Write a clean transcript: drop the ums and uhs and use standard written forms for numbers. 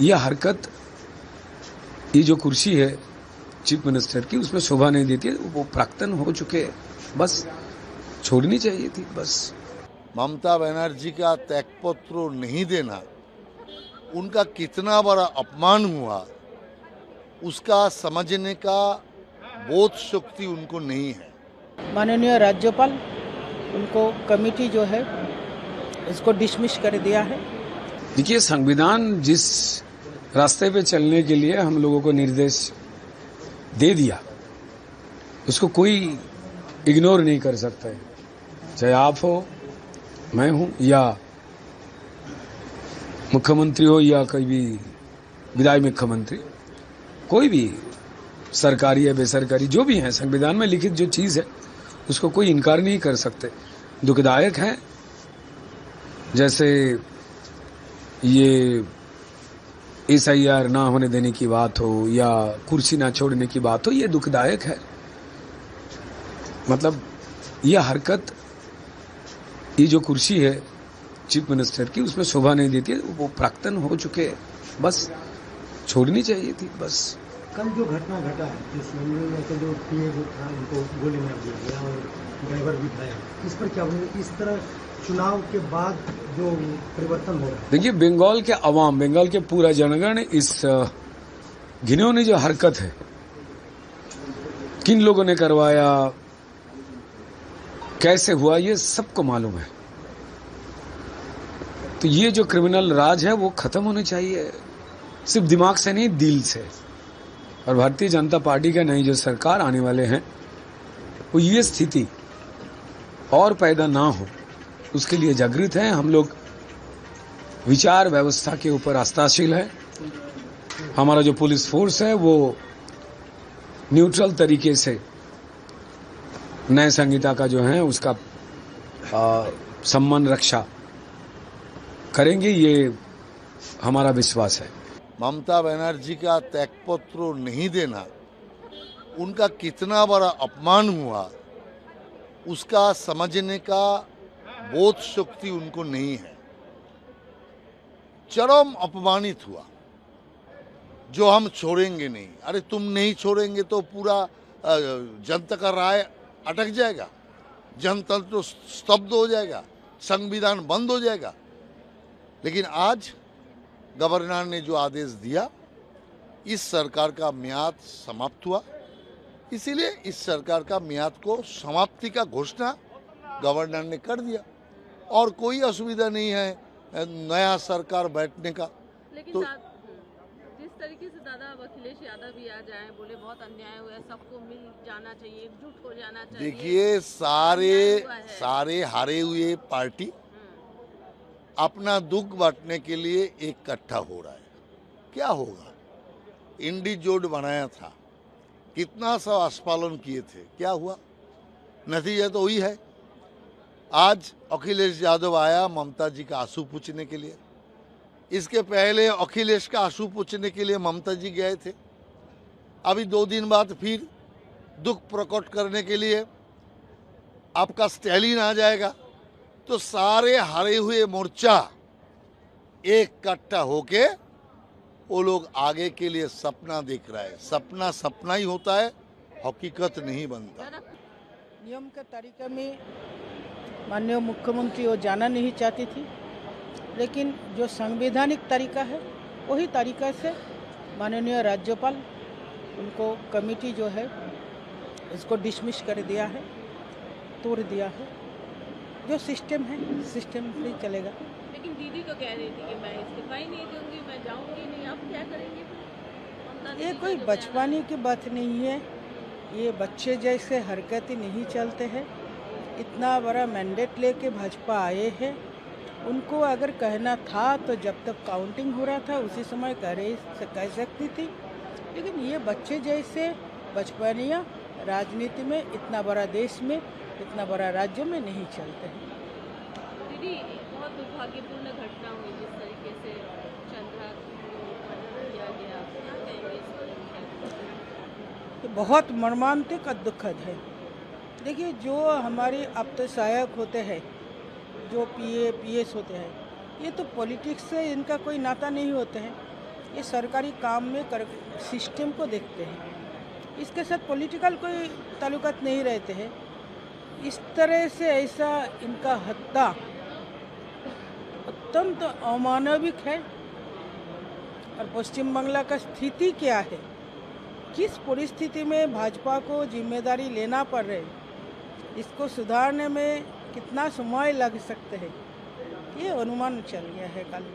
यह हरकत, ये जो कुर्सी है चीफ मिनिस्टर की, उसमें शोभा नहीं देती है। वो प्राक्तन हो चुके, बस छोड़नी चाहिए थी बस। ममता बनर्जी का त्यागपत्र नहीं देना उनका कितना बड़ा अपमान हुआ, उसका समझने का बोध शक्ति उनको नहीं है। माननीय राज्यपाल उनको कमेटी जो है इसको डिसमिस कर दिया है। देखिए, संविधान जिस रास्ते पे चलने के लिए हम लोगों को निर्देश दे दिया, उसको कोई इग्नोर नहीं कर सकता है। चाहे आप हो, मैं हूं, या मुख्यमंत्री हो, या कोई भी विधायक मुख्यमंत्री, कोई भी सरकारी या बेसरकारी जो भी है, संविधान में लिखित जो चीज है उसको कोई इनकार नहीं कर सकते। दुखदायक है, जैसे ये SIR ना होने देने की बात हो या कुर्सी ना छोड़ने की बात हो, ये दुखदायक है। मतलब यह हरकत, ये जो कुर्सी है चीफ मिनिस्टर की, उसमें शोभा नहीं देती है। वो प्राक्तन हो चुके, बस छोड़नी चाहिए थी बस। कल जो घटना घटा है, जिस मामले में तो जो PA जो था उनको गोली मार दिया गया और ड्राइवर भी घायल, इस पर क्या बोलेंगे? इस तरह चुनाव के बाद जो परिवर्तन हो रहा है। देखिए, बंगाल के अवाम, बंगाल के पूरा जनगण इस घिनौनी जो हरकत है, किन लोगों ने करवाया, कैसे हुआ, ये सबको मालूम है। तो ये जो क्रिमिनल राज है वो खत्म होना चाहिए, सिर्फ दिमाग से नहीं, दिल से। और भारतीय जनता पार्टी का नई जो सरकार आने वाले हैं, वो ये स्थिति और पैदा ना हो, उसके लिए जागृत हैं। हम लोग विचार व्यवस्था के ऊपर आस्थाशील है। हमारा जो पुलिस फोर्स है वो न्यूट्रल तरीके से नए संहिता का जो है उसका सम्मान रक्षा करेंगे, ये हमारा विश्वास है। ममता बनर्जी का त्यागपत्र नहीं देना उनका कितना बड़ा अपमान हुआ, उसका समझने का बोध शक्ति उनको नहीं है। चरम अपमानित हुआ, जो हम छोड़ेंगे नहीं। अरे तुम नहीं छोड़ेंगे तो पूरा जनता का राय अटक जाएगा, जनतंत्र स्तब्ध हो जाएगा, संविधान बंद हो जाएगा। लेकिन आज गवर्नर ने जो आदेश दिया, इस सरकार का म्याद समाप्त हुआ, इसीलिए इस सरकार का म्याद को समाप्ति का घोषणा गवर्नर ने कर दिया और कोई असुविधा नहीं है नया सरकार बैठने का। लेकिन तो जिस तरीके से दादा अब अखिलेश यादव भी आ जाए, बोले बहुत अन्याय हुआ है, सबको मिल जाना चाहिए, एकजुट हो जाना चाहिए। देखिए, सारे हारे हुए पार्टी अपना दुख बांटने के लिए इकट्ठा हो रहा है। क्या होगा? इंडी जोड़ बनाया था, कितना सा आस्पालन किए थे, क्या हुआ? नतीजा तो वही है। आज अखिलेश यादव आया ममता जी का आंसू पूछने के लिए। इसके पहले अखिलेश का आंसू पूछने के लिए ममता जी गए थे। अभी 2 दिन बाद फिर दुख प्रकट करने के लिए आपका स्टैलिन आ जाएगा। तो सारे हारे हुए मोर्चा इकट्ठा होके वो लोग आगे के लिए सपना देख रहा है। सपना सपना ही होता है, हकीकत नहीं बनता। नियम के तरीके में माननीय मुख्यमंत्री वो जाना नहीं चाहती थी, लेकिन जो संवैधानिक तरीका है वही तरीका से माननीय राज्यपाल उनको कमेटी जो है इसको डिसमिस कर दिया है, तोड़ दिया है। जो सिस्टम है, सिस्टम से ही चलेगा। लेकिन दीदी तो कह रही थी कि मैं इस्तीफा ही नहीं दूंगी, मैं जाऊंगी नहीं। आप क्या करेंगे? ये कोई बचपने की बात नहीं है, ये बच्चे जैसे हरकतें नहीं चलते हैं। इतना बड़ा मैंडेट लेके भाजपा आए हैं, उनको अगर कहना था तो जब तक काउंटिंग हो रहा था उसी समय कह सकती थी। लेकिन ये बच्चे जैसे बचपनिया राजनीति में, इतना बड़ा देश में, इतना बड़ा राज्य में नहीं चलते हैं। दीदी, बहुत दुर्भाग्यपूर्ण घटना हुई जिस तरीके से चंद्रा को किया गया, क्या कहेंगे इस पर? बहुत मर्मांतिक और दुखद है। देखिए, जो हमारे अब तो सहायक होते हैं, जो PA PS होते हैं, ये तो पॉलिटिक्स से इनका कोई नाता नहीं होते हैं। ये सरकारी काम में सिस्टम को देखते हैं, इसके साथ पॉलिटिकल कोई ताल्लुकात नहीं रहते हैं। इस तरह से ऐसा इनका हत्या अत्यंत अमानविक है। और पश्चिम बंगाल का स्थिति क्या है, किस परिस्थिति में भाजपा को जिम्मेदारी लेना पड़ रही, इसको सुधारने में कितना समय लग सकते हैं, ये अनुमान चल गया है कल।